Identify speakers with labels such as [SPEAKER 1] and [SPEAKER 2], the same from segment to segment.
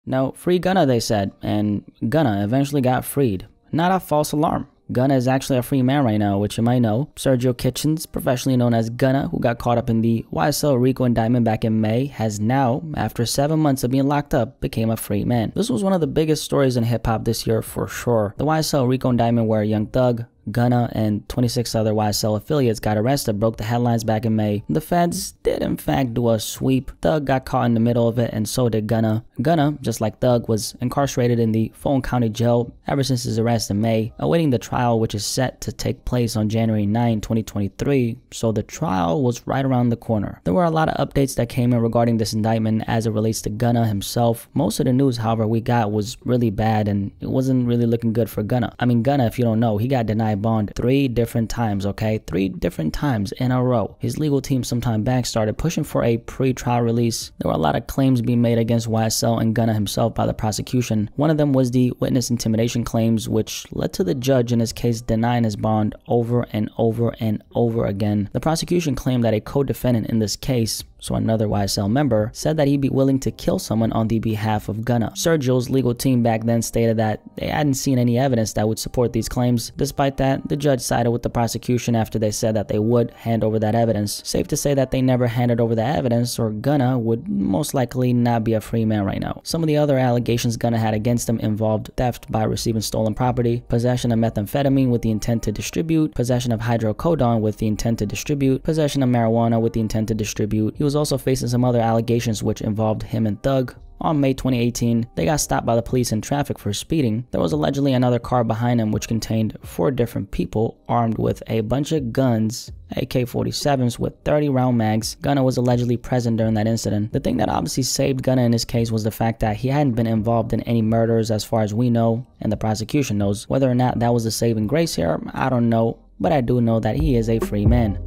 [SPEAKER 1] No, free Gunna, they said, and Gunna eventually got freed. Not a false alarm. Gunna is actually a free man right now, which you might know. Sergio Kitchens, professionally known as Gunna, who got caught up in the YSL RICO indictment back in May, has now, after 7 months of being locked up, became a free man. This was one of the biggest stories in hip-hop this year for sure. The YSL RICO indictment where Young Thug, Gunna, and 26 other YSL affiliates got arrested broke the headlines back in May. The feds did in fact do a sweep. Thug got caught in the middle of it, and so did Gunna. Gunna, just like Thug, was incarcerated in the Fulton County Jail ever since his arrest in May, awaiting the trial, which is set to take place on January 9, 2023, so the trial was right around the corner. There were a lot of updates that came in regarding this indictment as it relates to Gunna himself. Most of the news, however, we got was really bad, and it wasn't really looking good for Gunna. I mean, Gunna, if you don't know, he got denied bond 3 different times, okay? 3 different times in a row. His legal team sometime back started pushing for a pre-trial release. There were a lot of claims being made against YSL and Gunna himself by the prosecution. One of them was the witness intimidation claims, which led to the judge in his case denying his bond over and over and over again. The prosecution claimed that a co-defendant in this case, so another YSL member, said that he'd be willing to kill someone on the behalf of Gunna. Sergio's legal team back then stated that they hadn't seen any evidence that would support these claims. Despite that, the judge sided with the prosecution after they said that they would hand over that evidence. Safe to say that they never handed over the evidence, or Gunna would most likely not be a free man right now. Some of the other allegations Gunna had against him involved theft by receiving stolen property, possession of methamphetamine with the intent to distribute, possession of hydrocodone with the intent to distribute, possession of marijuana with the intent to distribute. He was also facing some other allegations which involved him and Thug. On May 2018, they got stopped by the police in traffic for speeding. There was allegedly another car behind him which contained 4 different people armed with a bunch of guns, AK-47s with 30-round mags. Gunna was allegedly present during that incident. The thing that obviously saved Gunna in this case was the fact that he hadn't been involved in any murders as far as we know, and the prosecution knows. Whether or not that was a saving grace here, I don't know, but I do know that he is a free man.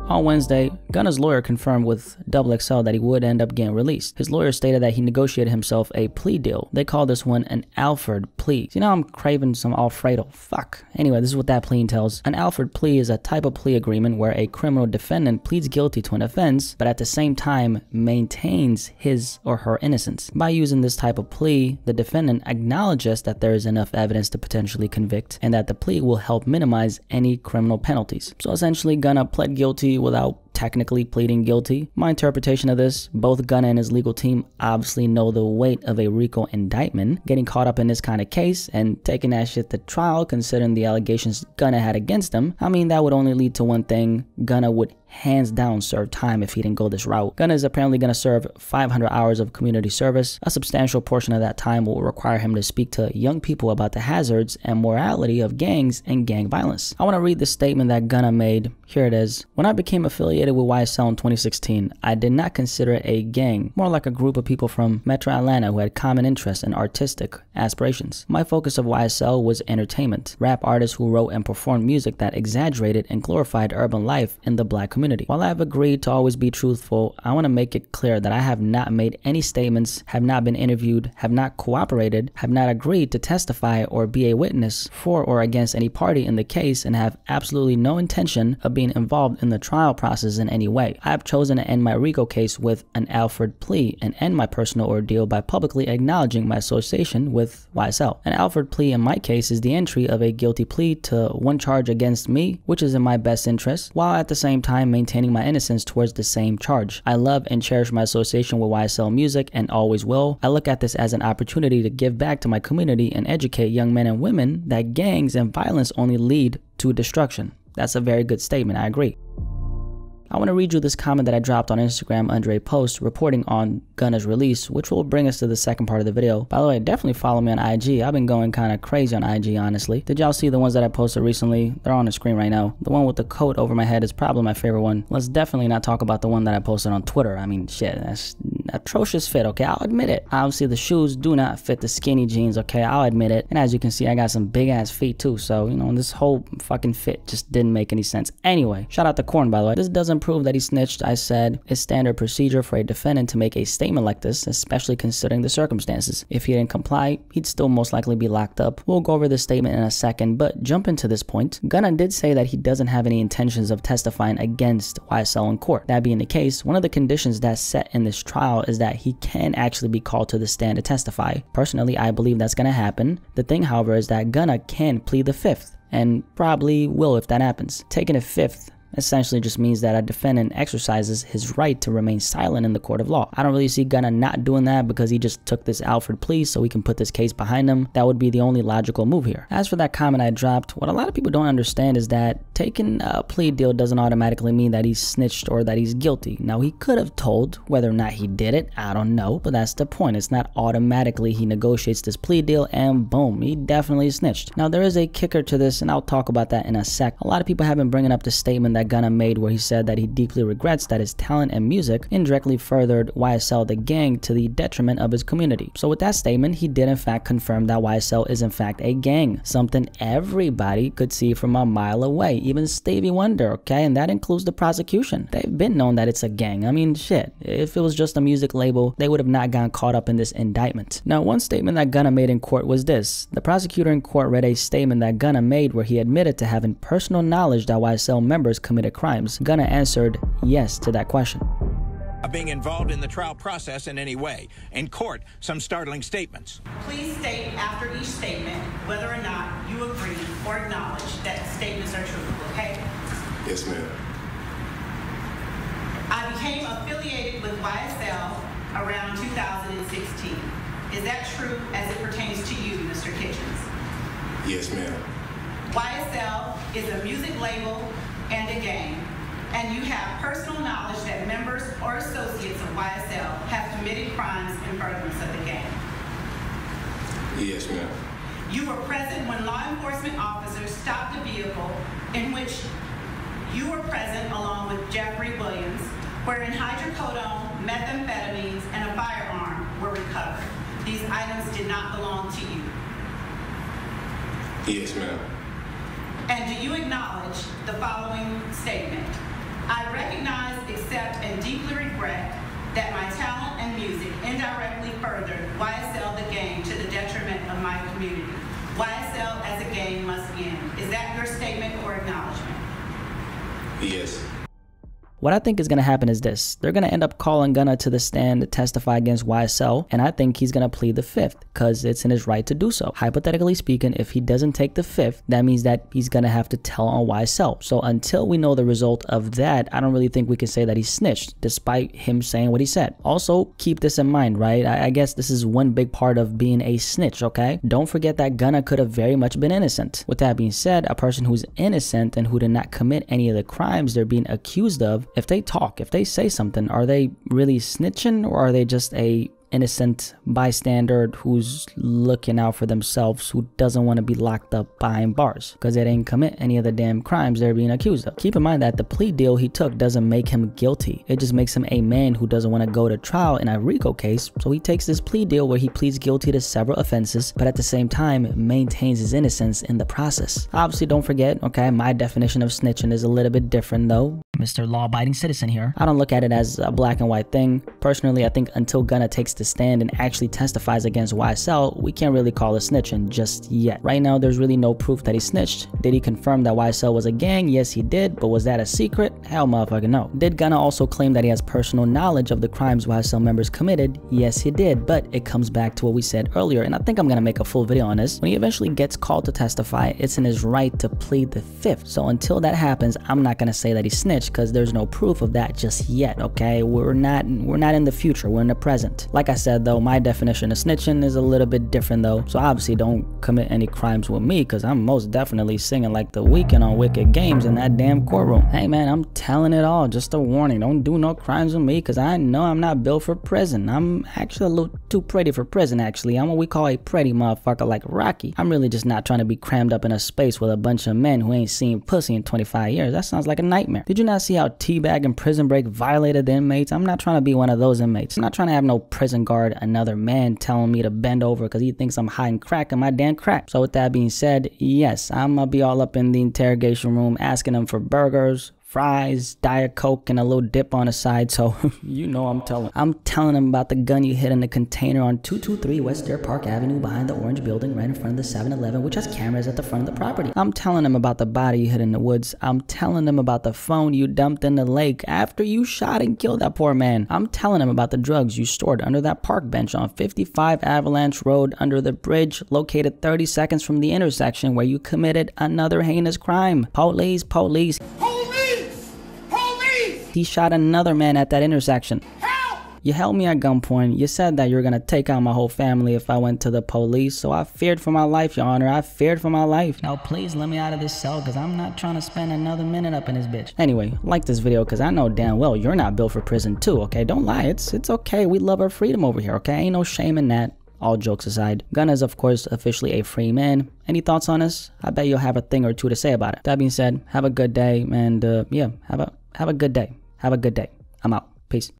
[SPEAKER 1] On Wednesday, Gunna's lawyer confirmed with XXL that he would end up getting released. His lawyer stated that he negotiated himself a plea deal. They call this one an Alfred plea. See, now I'm craving some Alfredo. Fuck. Anyway, this is what that plea entails. An Alfred plea is a type of plea agreement where a criminal defendant pleads guilty to an offense, but at the same time maintains his or her innocence. By using this type of plea, the defendant acknowledges that there is enough evidence to potentially convict, and that the plea will help minimize any criminal penalties. So essentially, Gunna pled guilty without technically pleading guilty. My interpretation of this, both Gunna and his legal team obviously know the weight of a RICO indictment. Getting caught up in this kind of case and taking that shit to trial, considering the allegations Gunna had against him, I mean, that would only lead to one thing: Gunna would hands down serve time if he didn't go this route. Gunna is apparently going to serve 500 hours of community service. A substantial portion of that time will require him to speak to young people about the hazards and morality of gangs and gang violence. I want to read the statement that Gunna made. Here it is. When I became affiliated with YSL in 2016, I did not consider it a gang, more like a group of people from Metro Atlanta who had common interests and artistic aspirations. My focus of YSL was entertainment, rap artists who wrote and performed music that exaggerated and glorified urban life in the Black community. While I have agreed to always be truthful, I want to make it clear that I have not made any statements, have not been interviewed, have not cooperated, have not agreed to testify or be a witness for or against any party in the case, and have absolutely no intention of being involved in the trial process in any way. I have chosen to end my RICO case with an Alfred plea and end my personal ordeal by publicly acknowledging my association with YSL. An Alfred plea in my case is the entry of a guilty plea to one charge against me, which is in my best interest, while at the same time maintaining my innocence towards the same charge. I love and cherish my association with YSL Music and always will. I look at this as an opportunity to give back to my community and educate young men and women that gangs and violence only lead to destruction. That's a very good statement, I agree. I want to read you this comment that I dropped on Instagram under a post reporting on Gunna's release, which will bring us to the second part of the video. By the way, definitely follow me on IG. I've been going kind of crazy on IG, honestly. Did y'all see the ones that I posted recently? They're on the screen right now. The one with the coat over my head is probably my favorite one. Let's definitely not talk about the one that I posted on Twitter. I mean, shit, that's atrocious fit, okay? I'll admit it. Obviously, the shoes do not fit the skinny jeans, okay? I'll admit it. And as you can see, I got some big ass feet too. So, you know, this whole fucking fit just didn't make any sense. Anyway, shout out to Korn, by the way. This doesn't doesn't prove that he snitched. I said it's standard procedure for a defendant to make a statement like this, especially considering the circumstances. If he didn't comply, he'd still most likely be locked up. We'll go over this statement in a second, but jump into this point. Gunna did say that he doesn't have any intentions of testifying against YSL in court. That being the case, one of the conditions that's set in this trial is that he can actually be called to the stand to testify. Personally, I believe that's going to happen. The thing, however, is that Gunna can plead the fifth, and probably will if that happens. Taking a fifth essentially just means that a defendant exercises his right to remain silent in the court of law. I don't really see Gunna not doing that because he just took this Alfred plea so he can put this case behind him. That would be the only logical move here. As for that comment I dropped, what a lot of people don't understand is that taking a plea deal doesn't automatically mean that he's snitched or that he's guilty. Now, he could have told whether or not he did it, I don't know, but that's the point. It's not automatically he negotiates this plea deal and boom, he definitely snitched. Now, there is a kicker to this and I'll talk about that in a sec. A lot of people have been bringing up the statement that Gunna made where he said that he deeply regrets that his talent and music indirectly furthered YSL the gang to the detriment of his community. So with that statement, he did in fact confirm that YSL is in fact a gang, something everybody could see from a mile away, even Stevie Wonder, okay? And that includes the prosecution. They've been known that it's a gang. I mean, shit, if it was just a music label, they would have not gotten caught up in this indictment. Now, one statement that Gunna made in court was this. The prosecutor in court read a statement that Gunna made where he admitted to having personal knowledge that YSL members committed crimes. Gunna answered yes to that question.
[SPEAKER 2] Being involved in the trial process in any way. In court, some startling statements.
[SPEAKER 3] Please state after each statement whether or not you agree or acknowledge that the statements are true, okay?
[SPEAKER 4] Yes, ma'am.
[SPEAKER 3] I became affiliated with YSL around 2016. Is that true as it pertains to you, Mr. Kitchens?
[SPEAKER 4] Yes, ma'am.
[SPEAKER 3] YSL is a music label and a gang, and you have personal knowledge that members or associates of YSL have committed crimes in furtherance of the gang.
[SPEAKER 4] Yes, ma'am.
[SPEAKER 3] You were present when law enforcement officers stopped a vehicle in which you were present along with Jeffrey Williams, wherein hydrocodone, methamphetamines, and a firearm were recovered. These items did not belong to you.
[SPEAKER 4] Yes, ma'am.
[SPEAKER 3] And do you acknowledge the following statement? I recognize, accept, and deeply regret that my talent and music indirectly furthered YSL the gang to the detriment of my community. YSL as a gang must end. Is that your statement or acknowledgement?
[SPEAKER 4] Yes.
[SPEAKER 1] What I think is going to happen is this. They're going to end up calling Gunna to the stand to testify against YSL, and I think he's going to plead the fifth because it's in his right to do so. Hypothetically speaking, if he doesn't take the fifth, that means that he's going to have to tell on YSL. So until we know the result of that, I don't really think we can say that he snitched, despite him saying what he said. Also, keep this in mind, right? I guess this is one big part of being a snitch, okay? Don't forget that Gunna could have very much been innocent. With that being said, a person who's innocent and who did not commit any of the crimes they're being accused of, if they talk, if they say something, are they really snitching or are they just a innocent bystander who's looking out for themselves, who doesn't want to be locked up behind bars because they didn't commit any of the damn crimes they're being accused of? Keep in mind that the plea deal he took doesn't make him guilty. It just makes him a man who doesn't want to go to trial in a RICO case, so he takes this plea deal where he pleads guilty to several offenses, but at the same time maintains his innocence in the process. Obviously, don't forget, okay, my definition of snitching is a little bit different though. Mr. Law-abiding citizen here. I don't look at it as a black and white thing. Personally, I think until Gunna takes the stand and actually testifies against YSL, we can't really call it snitching just yet. Right now, there's really no proof that he snitched. Did he confirm that YSL was a gang? Yes, he did, but was that a secret? Hell motherfucking no. Did Gunna also claim that he has personal knowledge of the crimes YSL members committed? Yes, he did, but it comes back to what we said earlier, and I think I'm gonna make a full video on this. When he eventually gets called to testify, it's in his right to plead the fifth. So until that happens, I'm not gonna say that he snitched because there's no proof of that just yet, okay? We're not in the future, we're in the present. Like I said though, my definition of snitching is a little bit different though, so obviously don't commit any crimes with me because I'm most definitely singing like The Weeknd on Wicked Games in that damn courtroom. Hey man, I'm telling it all, just a warning, don't do no crimes with me because I know I'm not built for prison. I'm actually a little too pretty for prison actually. I'm what we call a pretty motherfucker like Rocky. I'm really just not trying to be crammed up in a space with a bunch of men who ain't seen pussy in 25 years. That sounds like a nightmare. Did you not see how Teabag and Prison Break violated the inmates? I'm not trying to be one of those inmates. I'm not trying to have no prison guard, another man telling me to bend over because he thinks I'm hiding crack in my damn crack. So with that being said, yes, I'm gonna be all up in the interrogation room asking them for burgers, fries, Diet Coke, and a little dip on the side, so you know I'm telling him about the gun you hid in the container on 223 West Deer Park Avenue behind the orange building right in front of the 7-Eleven, which has cameras at the front of the property. I'm telling him about the body you hid in the woods. I'm telling him about the phone you dumped in the lake after you shot and killed that poor man. I'm telling him about the drugs you stored under that park bench on 55 Avalanche Road under the bridge located 30 seconds from the intersection where you committed another heinous crime. Police! He shot another man at that intersection. Help! You held me at gunpoint. You said that you were gonna take out my whole family if I went to the police, so I feared for my life, Your Honor. I feared for my life. Now please let me out of this cell, because I'm not trying to spend another minute up in this bitch. Anyway, like this video, because I know damn well you're not built for prison too, okay? Don't lie. It's okay. We love our freedom over here, okay? Ain't no shame in that. All jokes aside, Gunna is of course officially a free man. Any thoughts on this? I bet you'll have a thing or two to say about it. That being said, have a good day, and yeah, have a good day. Have a good day. I'm out. Peace.